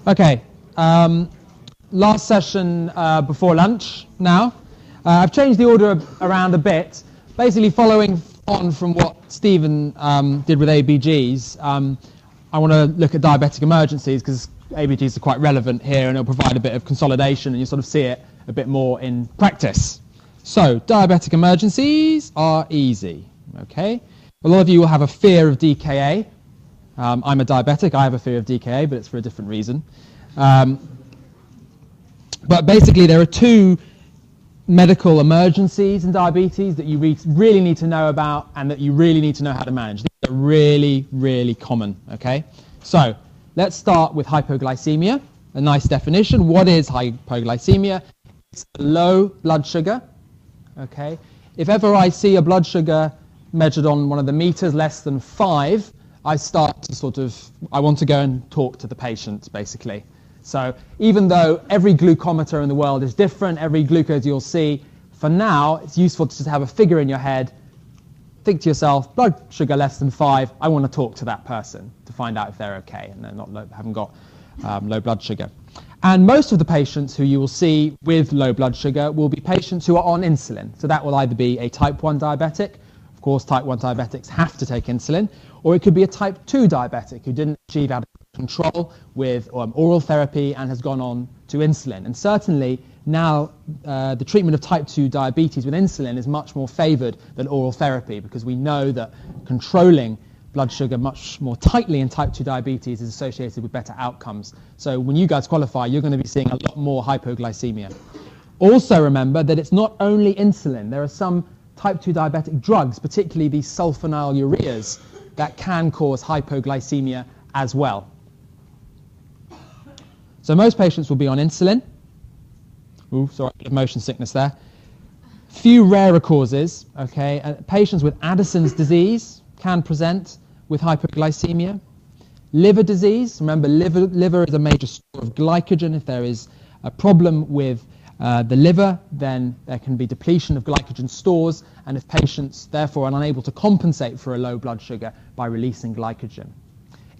Okay, last session before lunch now. I've changed the order around a bit, basically following on from what Stephen did with ABGs. I want to look at diabetic emergencies because ABGs are quite relevant here and it'll provide a bit of consolidation and you sort of see it a bit more in practice. So, diabetic emergencies are easy, okay? A lot of you will have a fear of DKA. I'm a diabetic, I have a fear of DKA, but it's for a different reason. But basically there are two medical emergencies in diabetes that you really need to know about and that you really need to know how to manage. These are really, really common, okay? So let's start with hypoglycemia. A nice definition. What is hypoglycemia? It's low blood sugar, okay? If ever I see a blood sugar measured on one of the meters less than 5, I start to I want to go and talk to the patient, basically. So even though every glucometer in the world is different, every glucose you'll see, for now, it's useful to just have a figure in your head. Think to yourself, blood sugar less than 5, I want to talk to that person to find out if they're okay and they're not haven't got low blood sugar. And most of the patients who you will see with low blood sugar will be patients who are on insulin. So that will either be a type 1 diabetic. Of course, type 1 diabetics have to take insulin. Or it could be a type 2 diabetic who didn't achieve adequate control with oral therapy and has gone on to insulin. And certainly now the treatment of type 2 diabetes with insulin is much more favoured than oral therapy because we know that controlling blood sugar much more tightly in type 2 diabetes is associated with better outcomes. So when you guys qualify, you're going to be seeing a lot more hypoglycemia. Also remember that it's not only insulin. There are some type 2 diabetic drugs, particularly these sulfonylureas, that can cause hypoglycemia as well. So most patients will be on insulin. Ooh, sorry, a bit of motion sickness there. Few rarer causes, okay. Patients with Addison's disease can present with hypoglycemia. Liver disease, remember liver is a major store of glycogen. If there is a problem with the liver, then there can be depletion of glycogen stores, and if patients therefore are unable to compensate for a low blood sugar by releasing glycogen.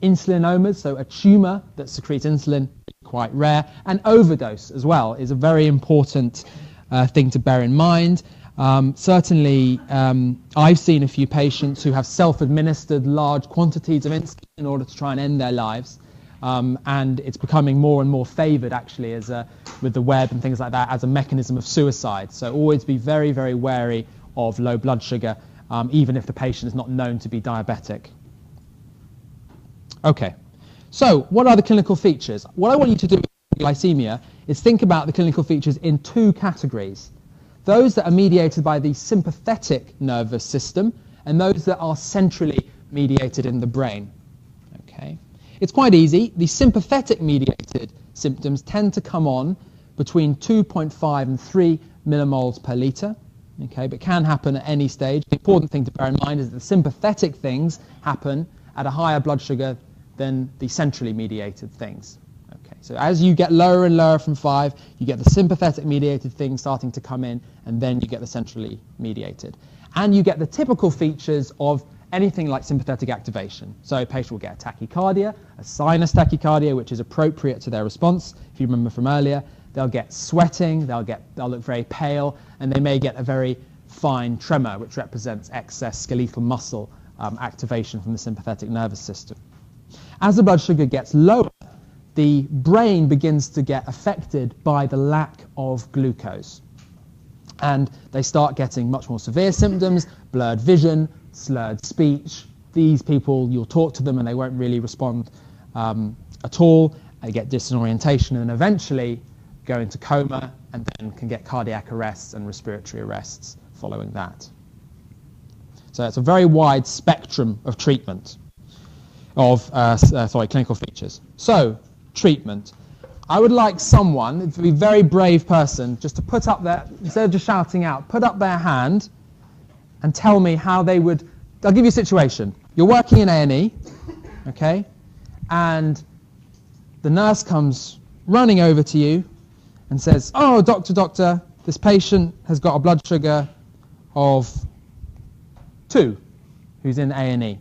Insulinomas, so a tumour that secretes insulin, quite rare, and overdose as well is a very important thing to bear in mind. Certainly, I've seen a few patients who have self-administered large quantities of insulin in order to try and end their lives. And it's becoming more and more favoured actually as with the web and things like that as a mechanism of suicide. So always be very, very wary of low blood sugar, even if the patient is not known to be diabetic. Okay, so what are the clinical features? What I want you to do with glycemia is think about the clinical features in two categories. Those that are mediated by the sympathetic nervous system and those that are centrally mediated in the brain. Okay. It's quite easy. The sympathetic mediated symptoms tend to come on between 2.5 and 3 millimoles per litre, okay, but can happen at any stage. The important thing to bear in mind is that the sympathetic things happen at a higher blood sugar than the centrally mediated things. Okay, so as you get lower and lower from 5, you get the sympathetic mediated things starting to come in, and then you get the centrally mediated. And you get the typical features of anything like sympathetic activation. So a patient will get a tachycardia, a sinus tachycardia, which is appropriate to their response. If you remember from earlier, they'll get sweating, they'll look very pale, and they may get a very fine tremor, which represents excess skeletal muscle activation from the sympathetic nervous system. As the blood sugar gets lower, the brain begins to get affected by the lack of glucose. And they start getting much more severe symptoms, blurred vision, slurred speech. These people, you'll talk to them and they won't really respond at all. They get disorientation and eventually go into coma and then can get cardiac arrests and respiratory arrests following that. So it's a very wide spectrum of treatment of clinical features. So treatment. I would like someone, to be a very brave person, just to put up their, instead of just shouting out, put up their hand and tell me how they would. I'll give you a situation. You're working in A&E, okay, and the nurse comes running over to you and says, "Oh, doctor, this patient has got a blood sugar of 2, who's in A&E."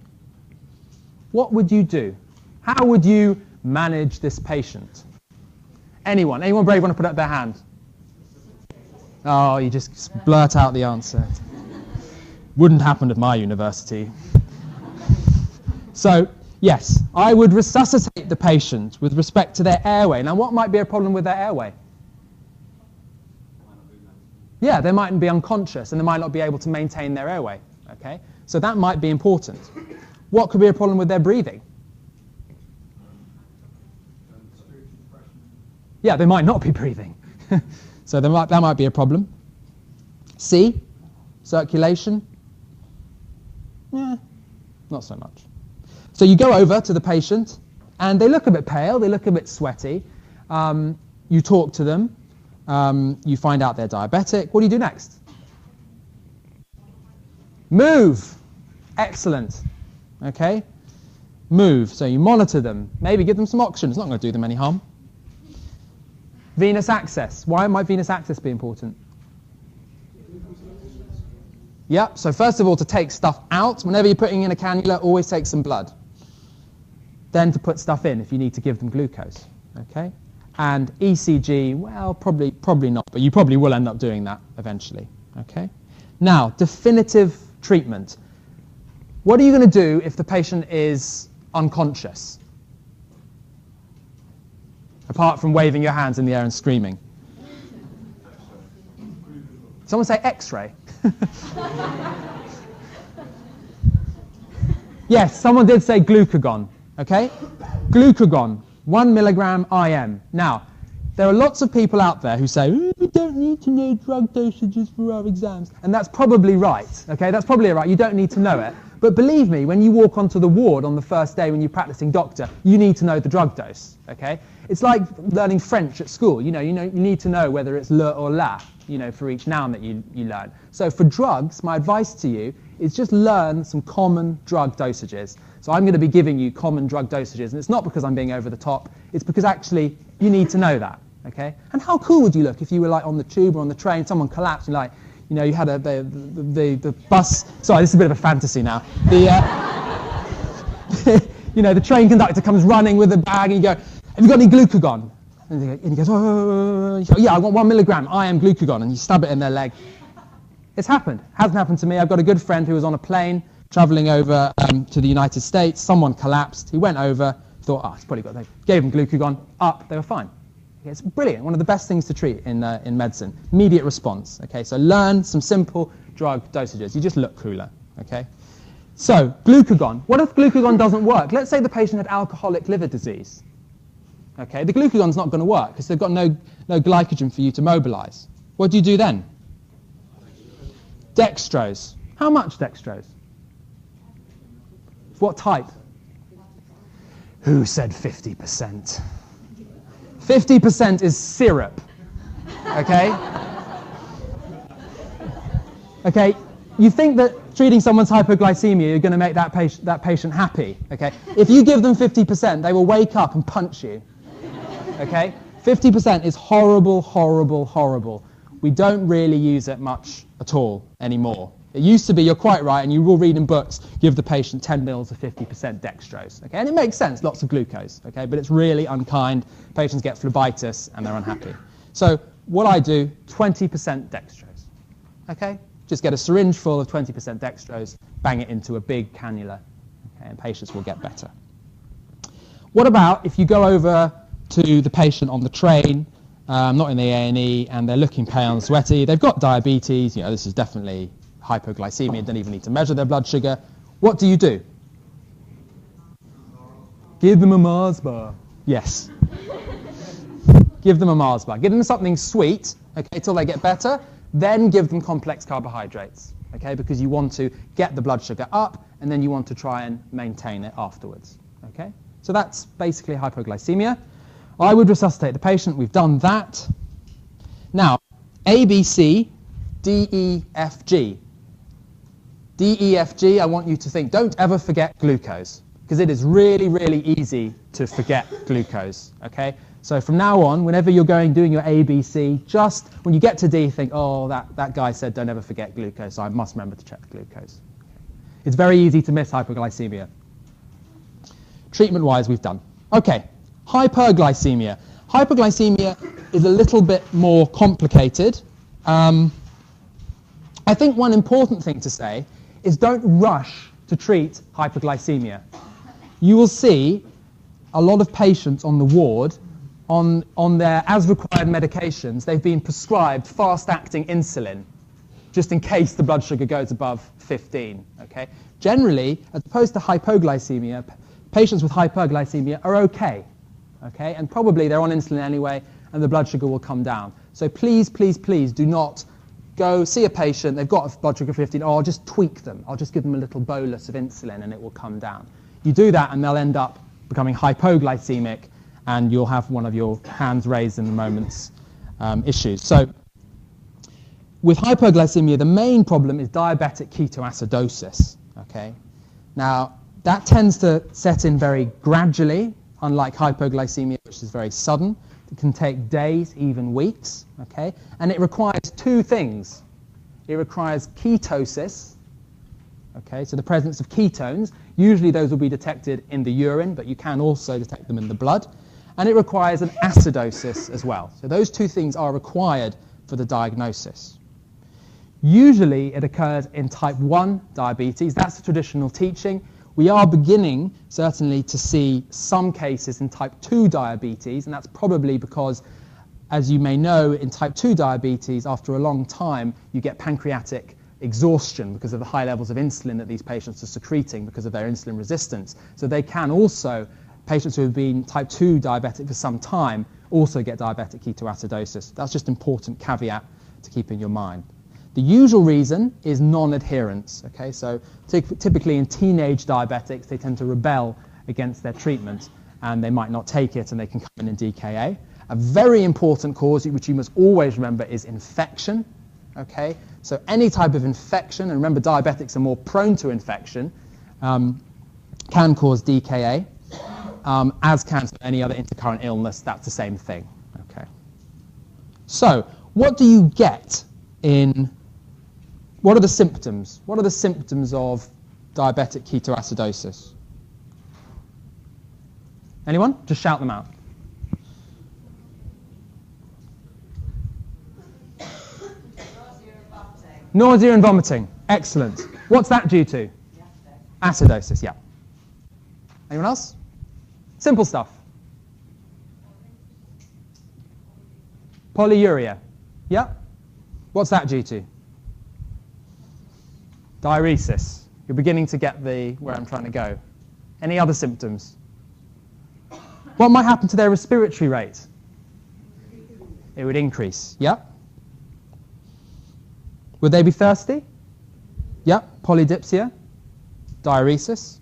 What would you do? How would you manage this patient? Anyone? Anyone brave want to put up their hand? Oh, you just blurt out the answer. Wouldn't happen at my university. So, yes, I would resuscitate the patient with respect to their airway. Now, what might be a problem with their airway? Yeah, they might be unconscious and they might not be able to maintain their airway. Okay, so that might be important. What could be a problem with their breathing? Yeah, they might not be breathing. So that might be a problem. C, circulation. Yeah, not so much. So you go over to the patient and they look a bit pale, they look a bit sweaty. You talk to them. You find out they're diabetic. What do you do next? Move. Excellent. Okay? Move. So you monitor them. Maybe give them some oxygen. It's not going to do them any harm. Venous access. Why might venous access be important? Yep. So first of all, to take stuff out. Whenever you're putting in a cannula, always take some blood. Then to put stuff in if you need to give them glucose. Okay? And ECG, well, probably not, but you probably will end up doing that eventually. Okay? Now, definitive treatment. What are you going to do if the patient is unconscious? Apart from waving your hands in the air and screaming. Someone say X-ray. Yes, someone did say glucagon. Okay? Glucagon. 1 milligram IM. Now, there are lots of people out there who say, we don't need to know drug dosages for our exams. And that's probably right. Okay, that's probably right. You don't need to know it. But believe me, when you walk onto the ward on the first day when you're practicing doctor, you need to know the drug dose. Okay? It's like learning French at school. You need to know whether it's le or la, for each noun that you learn. So for drugs, my advice to you is just learn some common drug dosages. So I'm going to be giving you common drug dosages, and it's not because I'm being over the top, it's because actually you need to know that, okay? And how cool would you look if you were like on the tube or on the train, someone collapsed and like, you had the bus, sorry, this is a bit of a fantasy now. The train conductor comes running with a bag and you go, have you got any glucagon? And he goes, oh, yeah, I want 1 milligram, IM glucagon, and you stab it in their leg. It's happened. Hasn't happened to me. I've got a good friend who was on a plane traveling over to the United States. Someone collapsed. He went over, thought, it's probably got that. Gave him glucagon, up, they were fine. Okay, it's brilliant. One of the best things to treat in medicine. Immediate response. Okay, so learn some simple drug dosages. You just look cooler. Okay. So glucagon. What if glucagon doesn't work? Let's say the patient had alcoholic liver disease. Okay, the glucagon's not going to work because they've got no glycogen for you to mobilize. What do you do then? Dextrose. How much dextrose? What type? Who said 50%? 50% is syrup. Okay? Okay, you think that treating someone's hypoglycemia, you're going to make that patient happy. Okay? If you give them 50%, they will wake up and punch you. Okay? 50% is horrible, horrible, horrible. We don't really use it much at all anymore. It used to be, you're quite right, and you will read in books, give the patient 10 mils of 50% dextrose. Okay? And it makes sense, lots of glucose. Okay? But it's really unkind. Patients get phlebitis and they're unhappy. So what I do, 20% dextrose. Okay? Just get a syringe full of 20% dextrose, bang it into a big cannula, okay, and patients will get better. What about if you go over to the patient on the train, not in the A&E, and they're looking pale and sweaty, they've got diabetes, this is definitely hypoglycemia, don't even need to measure their blood sugar. What do you do? Give them a Mars bar. Yes. Give them a Mars bar. Give them something sweet, okay, till they get better. Then give them complex carbohydrates, okay, because you want to get the blood sugar up and then you want to try and maintain it afterwards, okay? So that's basically hypoglycemia. I would resuscitate the patient. We've done that. Now, A, B, C, D, E, F, G. D, E, F, G, I want you to think, don't ever forget glucose, because it is really, really easy to forget glucose, okay? So from now on, whenever you're doing your A, B, C, just when you get to D, think, oh, that guy said don't ever forget glucose, so I must remember to check the glucose. It's very easy to miss hypoglycemia. Treatment-wise, we've done. Okay, hyperglycemia. Hypoglycemia is a little bit more complicated. I think one important thing to say is don't rush to treat hypoglycemia. You will see a lot of patients on the ward on their as-required medications. They've been prescribed fast-acting insulin just in case the blood sugar goes above 15. Okay? Generally, as opposed to hypoglycemia, patients with hyperglycemia are okay. Okay? And probably they're on insulin anyway, and the blood sugar will come down. So please, please, please do not go see a patient, they've got a blood sugar of 15, oh, I'll just tweak them. I'll just give them a little bolus of insulin and it will come down. You do that and they'll end up becoming hypoglycemic and you'll have one of your hands raised in the moment's issues. So with hypoglycemia, the main problem is diabetic ketoacidosis. Okay? Now, that tends to set in very gradually, unlike hypoglycemia, which is very sudden. It can take days, even weeks, okay? And it requires two things. It requires ketosis, okay, so the presence of ketones. Usually those will be detected in the urine, but you can also detect them in the blood. And it requires an acidosis as well. So those two things are required for the diagnosis. Usually it occurs in type 1 diabetes. That's the traditional teaching. We are beginning, certainly, to see some cases in type 2 diabetes, and that's probably because, as you may know, in type 2 diabetes, after a long time, you get pancreatic exhaustion because of the high levels of insulin that these patients are secreting because of their insulin resistance. So they can also, patients who have been type 2 diabetic for some time, also get diabetic ketoacidosis. That's just an important caveat to keep in your mind. The usual reason is non-adherence. Okay? So typically in teenage diabetics, they tend to rebel against their treatment and they might not take it and they can come in DKA. A very important cause, which you must always remember, is infection. Okay? So any type of infection, and remember diabetics are more prone to infection, can cause DKA, as can any other intercurrent illness. That's the same thing. Okay? So what do you get what are the symptoms? What are the symptoms of diabetic ketoacidosis? Anyone? Just shout them out. Nausea and vomiting. Excellent. What's that due to? Acidosis, yeah. Anyone else? Simple stuff. Polyuria. Yeah. What's that due to? Diuresis. You're beginning to get where I'm trying to go. Any other symptoms? What might happen to their respiratory rate? It would increase. Yeah. Would they be thirsty? Yeah. Polydipsia. Diuresis.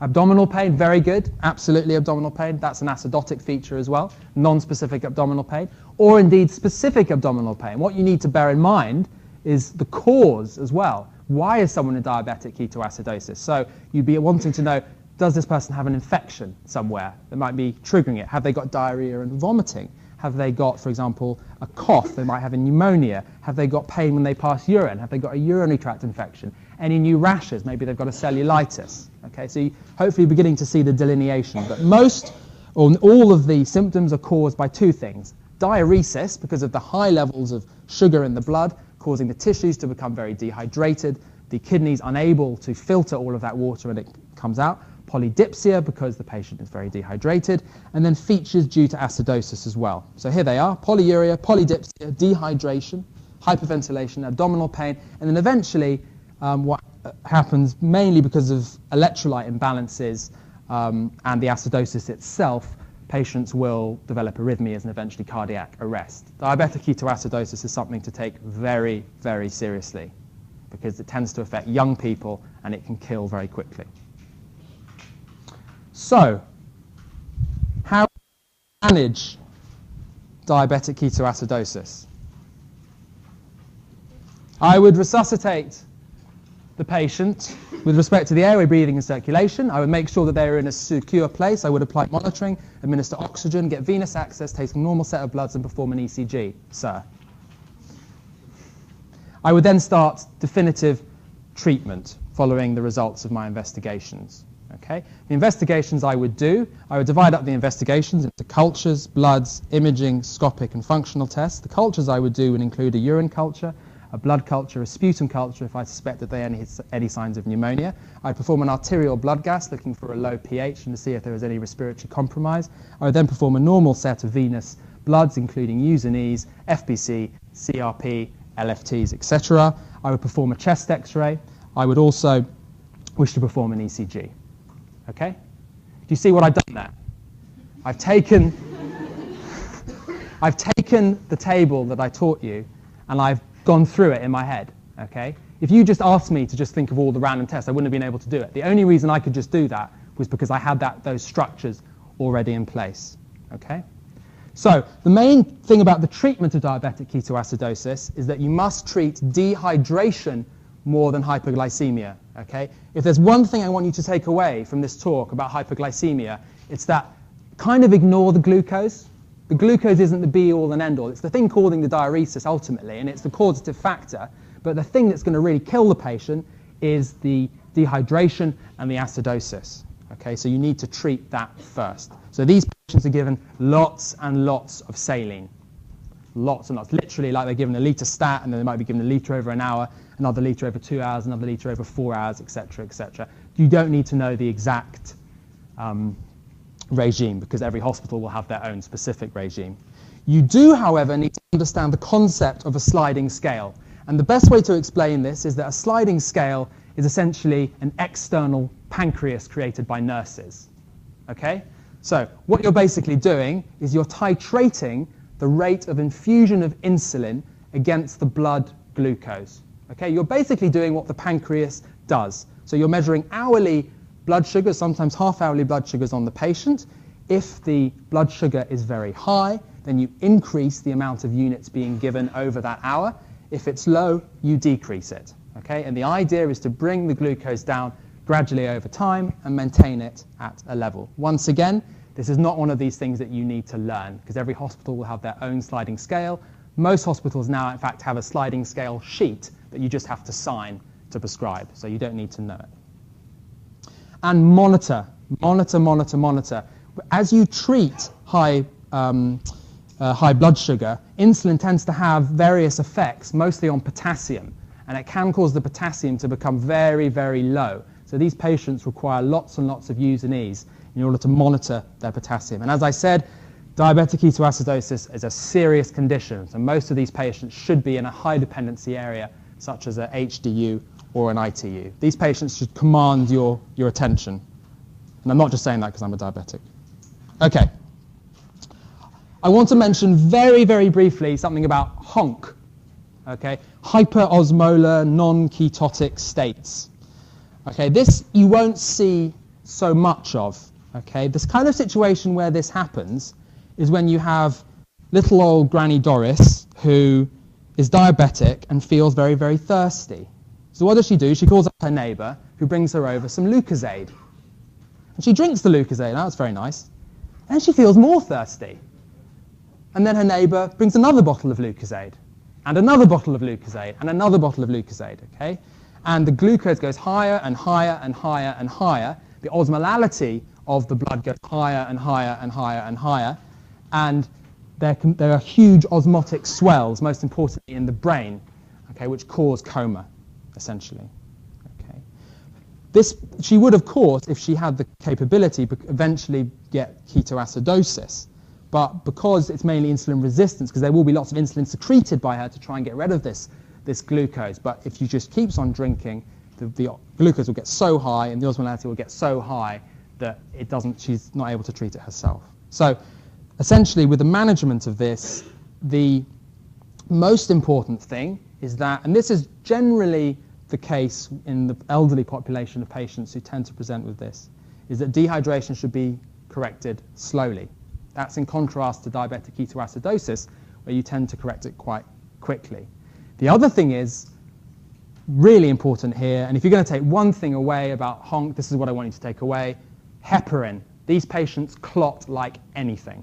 Abdominal pain, very good. Absolutely abdominal pain. That's an acidotic feature as well. Non-specific abdominal pain. Or indeed specific abdominal pain. What you need to bear in mind is the cause as well. Why is someone in diabetic ketoacidosis? So you'd be wanting to know, does this person have an infection somewhere that might be triggering it? Have they got diarrhea and vomiting? Have they got, for example, a cough? They might have a pneumonia. Have they got pain when they pass urine? Have they got a urinary tract infection? Any new rashes? Maybe they've got a cellulitis. Okay, so you're hopefully beginning to see the delineation. But most, or all of the symptoms are caused by two things. Diuresis, because of the high levels of sugar in the blood, causing the tissues to become very dehydrated, the kidneys unable to filter all of that water and it comes out. Polydipsia, because the patient is very dehydrated, and then features due to acidosis as well. So here they are: polyuria, polydipsia, dehydration, hyperventilation, abdominal pain, and then eventually what happens mainly because of electrolyte imbalances and the acidosis itself, patients will develop arrhythmias and eventually cardiac arrest. Diabetic ketoacidosis is something to take very, very seriously because it tends to affect young people and it can kill very quickly. So, how do you manage diabetic ketoacidosis? I would resuscitate the patient with respect to the airway, breathing and circulation. I would make sure that they're in a secure place. I would apply monitoring, administer oxygen, get venous access, take a normal set of bloods and perform an ECG, sir. I would then start definitive treatment. following the results of my investigations. Okay? The investigations I would divide up the investigations into cultures, bloods, imaging, scopic and functional tests. The cultures I would do would include a urine culture, a blood culture, a sputum culture if I suspected they had any signs of pneumonia. I'd perform an arterial blood gas looking for a low pH and to see if there was any respiratory compromise. I would then perform a normal set of venous bloods including U's and E's, FBC, CRP, LFTs, etc. I would perform a chest X-ray. I would also wish to perform an ECG. Okay? Do you see what I've done there? I've taken the table that I taught you and I've gone through it in my head. Okay? If you just asked me to just think of all the random tests, I wouldn't have been able to do it. The only reason I could just do that was because I had those structures already in place. Okay? So the main thing about the treatment of diabetic ketoacidosis is that you must treat dehydration more than hyperglycemia. Okay? If there's one thing I want you to take away from this talk about hyperglycemia, it's that kind of ignore the glucose. The glucose isn't the be-all and end-all. It's the thing causing the diuresis ultimately, and it's the causative factor. But the thing that's going to really kill the patient is the dehydration and the acidosis. Okay, so you need to treat that first. So these patients are given lots and lots of saline. Lots and lots. Literally like they're given a litre stat, and then they might be given a litre over an hour, another litre over 2 hours, another litre over 4 hours, etc., etc. You don't need to know the exact regime because every hospital will have their own specific regime. You do, however, need to understand the concept of a sliding scale. And the best way to explain this is that a sliding scale is essentially an external pancreas created by nurses. Okay? So what you're basically doing is you're titrating the rate of infusion of insulin against the blood glucose. Okay? You're basically doing what the pancreas does. So you're measuring hourly blood sugars, sometimes half-hourly blood sugars on the patient. If the blood sugar is very high, then you increase the amount of units being given over that hour. If it's low, you decrease it. Okay? And the idea is to bring the glucose down gradually over time and maintain it at a level. Once again, this is not one of these things that you need to learn because every hospital will have their own sliding scale. Most hospitals now, in fact, have a sliding scale sheet that you just have to sign to prescribe, so you don't need to know it. And monitor. As you treat high blood sugar, insulin tends to have various effects, mostly on potassium, and it can cause the potassium to become very, very low. So these patients require lots and lots of U's and E's in order to monitor their potassium. And as I said, diabetic ketoacidosis is a serious condition, so most of these patients should be in a high dependency area, such as a HDU or an ITU. These patients should command your attention. And I'm not just saying that because I'm a diabetic. Okay. I want to mention very, very briefly something about HONK. Okay, hyperosmolar non-ketotic states. Okay, this you won't see so much of. Okay, this kind of situation where this happens is when you have little old Granny Doris who is diabetic and feels very, very thirsty. So what does she do? She calls up her neighbour who brings her over some Lucozade. And she drinks the Lucozade. Now that's very nice. And she feels more thirsty. And then her neighbour brings another bottle of Lucozade, and another bottle of Lucozade, and another bottle of Lucozade, okay? And the glucose goes higher and higher and higher and higher. The osmolality of the blood goes higher and higher and higher and higher. And there are huge osmotic swells, most importantly in the brain, okay, which cause coma, essentially. Okay. She would, of course, if she had the capability, eventually get ketoacidosis. But because it's mainly insulin resistance, because there will be lots of insulin secreted by her to try and get rid of this glucose. But if she just keeps on drinking, the glucose will get so high and the osmolality will get so high that she's not able to treat it herself. So essentially with the management of this, the most important thing is that, and this is generally the case in the elderly population of patients who tend to present with this, is that dehydration should be corrected slowly. That's in contrast to diabetic ketoacidosis, where you tend to correct it quite quickly. The other thing is really important here, and if you're going to take one thing away about HONK, this is what I want you to take away: heparin. These patients clot like anything.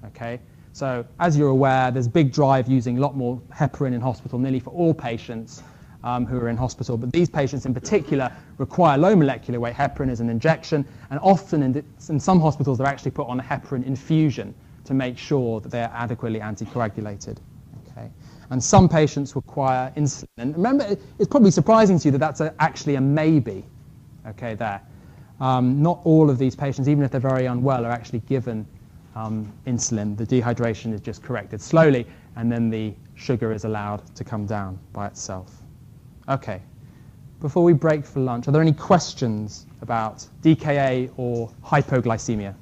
Okay? So as you're aware, there's a big drive using a lot more heparin in hospital, nearly for all patients. who are in hospital, but these patients in particular require low molecular weight heparin as an injection, and often in some hospitals they're actually put on a heparin infusion to make sure that they're adequately anticoagulated. Okay. And some patients require insulin. And remember, it's probably surprising to you that that's actually a maybe, okay, there. Not all of these patients, even if they're very unwell, are actually given insulin. The dehydration is just corrected slowly, and then the sugar is allowed to come down by itself. Okay, before we break for lunch, are there any questions about DKA or hypoglycemia?